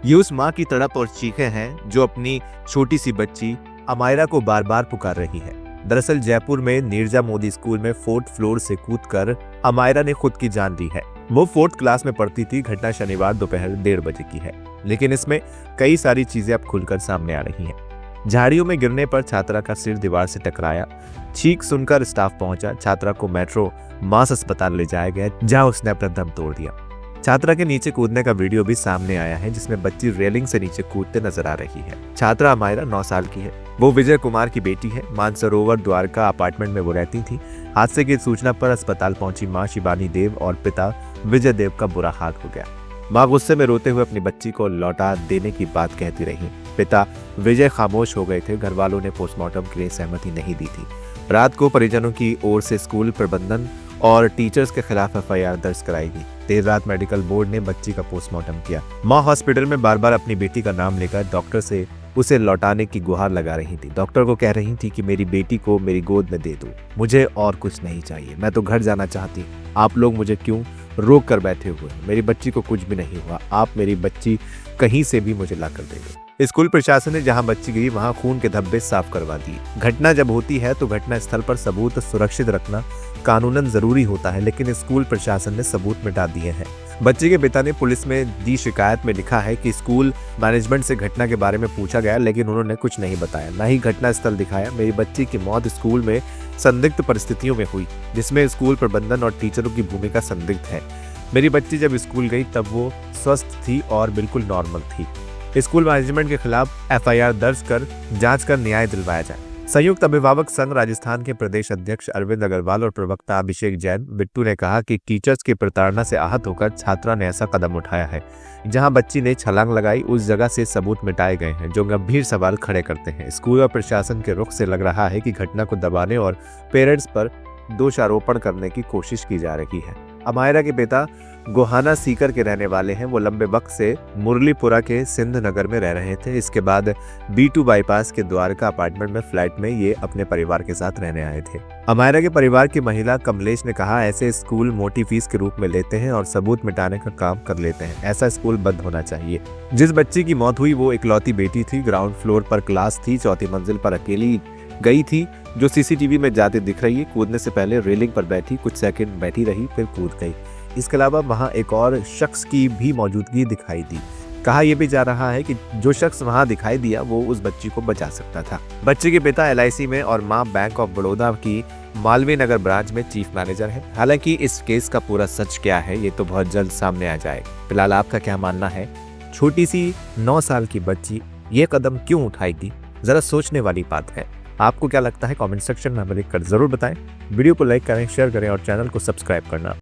ये उस माँ की तड़प और चीखें हैं जो अपनी छोटी सी बच्ची अमायरा को बार बार पुकार रही है। दरअसल जयपुर में नीरजा मोदी स्कूल में 4th फ्लोर से कूदकर अमायरा ने खुद की जान ली है। वो 4th क्लास में पढ़ती थी। घटना शनिवार दोपहर 1:30 बजे की है, लेकिन इसमें कई सारी चीजें अब खुलकर सामने आ रही हैं। झाड़ियों में गिरने पर छात्रा का सिर दीवार से टकराया। चीख सुनकर स्टाफ पहुंचा। छात्रा को मेट्रो मास अस्पताल ले जाया गया, जहां उसने अपना दम तोड़ दिया। छात्रा के नीचे कूदने का वीडियो भी सामने आया है, जिसमें बच्ची रेलिंग से नीचे कूदते नजर आ रही है। छात्रा अमायरा 9 साल की है। वो विजय कुमार की बेटी है। मानसरोवर द्वारका अपार्टमेंट में वो रहती थी। हादसे की सूचना पर अस्पताल पहुंची मां शिवानी देव और पिता विजय देव का बुरा हाल हो गया। मां गुस्से में रोते हुए अपनी बच्ची को लौटा देने की बात कहती रही। पिता विजय खामोश हो गए थे। घर वालों ने पोस्टमार्टम के लिए सहमति नहीं दी थी। रात को परिजनों की ओर से स्कूल प्रबंधन और टीचर्स के खिलाफ FIR दर्ज कराई गई। देर रात मेडिकल बोर्ड ने बच्ची का पोस्टमार्टम किया। मां हॉस्पिटल में बार बार अपनी बेटी का नाम लेकर डॉक्टर से उसे लौटाने की गुहार लगा रही थी। डॉक्टर को कह रही थी कि मेरी बेटी को मेरी गोद में दे दो, मुझे और कुछ नहीं चाहिए, मैं तो घर जाना चाहती हूँ। आप लोग मुझे क्यों रोक कर बैठे हुए? मेरी बच्ची को कुछ भी नहीं हुआ। आप मेरी बच्ची कहीं से भी मुझे ला कर दे दो। स्कूल प्रशासन ने जहां बच्ची गई वहां खून के धब्बे साफ करवा दिए। घटना जब होती है तो घटना स्थल पर सबूत सुरक्षित रखना कानूनन जरूरी होता है, लेकिन स्कूल प्रशासन ने सबूत मिटा दिए हैं। बच्चे के पिता ने पुलिस में दी शिकायत में लिखा है कि स्कूल मैनेजमेंट से घटना के बारे में पूछा गया, लेकिन उन्होंने कुछ नहीं बताया, न ही घटना स्थल दिखाया। मेरी बच्ची की मौत स्कूल में संदिग्ध परिस्थितियों में हुई, जिसमें स्कूल प्रबंधन और टीचरों की भूमिका संदिग्ध है। मेरी बच्ची जब स्कूल गई तब वो स्वस्थ थी और बिल्कुल नॉर्मल थी। स्कूल मैनेजमेंट के खिलाफ FIR दर्ज कर जांच कर न्याय दिलवाया जाए। संयुक्त अभिभावक संघ राजस्थान के प्रदेश अध्यक्ष अरविंद अग्रवाल और प्रवक्ता अभिषेक जैन बिट्टू ने कहा कि टीचर्स की प्रताड़ना से आहत होकर छात्रा ने ऐसा कदम उठाया है। जहां बच्ची ने छलांग लगाई उस जगह से सबूत मिटाए गए हैं, जो गंभीर सवाल खड़े करते हैं। स्कूल और प्रशासन के रुख से लग रहा है कि घटना को दबाने और पेरेंट्स पर दोषारोपण करने की कोशिश की जा रही है। अमायरा के पिता गोहाना सीकर के रहने वाले हैं। वो लंबे वक्त से मुरलीपुरा के सिंध नगर में रह रहे थे। इसके बाद B2 बाईपास के द्वारका अपार्टमेंट में फ्लैट में ये अपने परिवार के साथ रहने आए थे। अमायरा के परिवार की महिला कमलेश ने कहा, ऐसे स्कूल मोटी फीस के रूप में लेते हैं और सबूत मिटाने का काम कर लेते हैं। ऐसा स्कूल बंद होना चाहिए। जिस बच्ची की मौत हुई वो इकलौती बेटी थी। ग्राउंड फ्लोर पर क्लास थी। 4थी मंजिल पर अकेली गई थी, जो CCTV में जाते दिख रही है। कूदने से पहले रेलिंग पर बैठी, कुछ सेकंड बैठी रही, फिर कूद गई। इसके अलावा वहां एक और शख्स की भी मौजूदगी दिखाई दी। कहा यह भी जा रहा है कि जो शख्स वहां दिखाई दिया वो उस बच्ची को बचा सकता था। बच्चे के पिता LIC में और मां बैंक ऑफ बड़ौदा की मालवीय नगर ब्रांच में चीफ मैनेजर है। हालांकि इस केस का पूरा सच क्या है ये तो बहुत जल्द सामने आ जाएगा। फिलहाल आपका क्या मानना है? छोटी सी 9 साल की बच्ची ये कदम क्यों उठाएगी? जरा सोचने वाली बात है। आपको क्या लगता है? कमेंट सेक्शन में हमें लिखकर जरूर बताएं। वीडियो को लाइक करें, शेयर करें और चैनल को सब्सक्राइब करना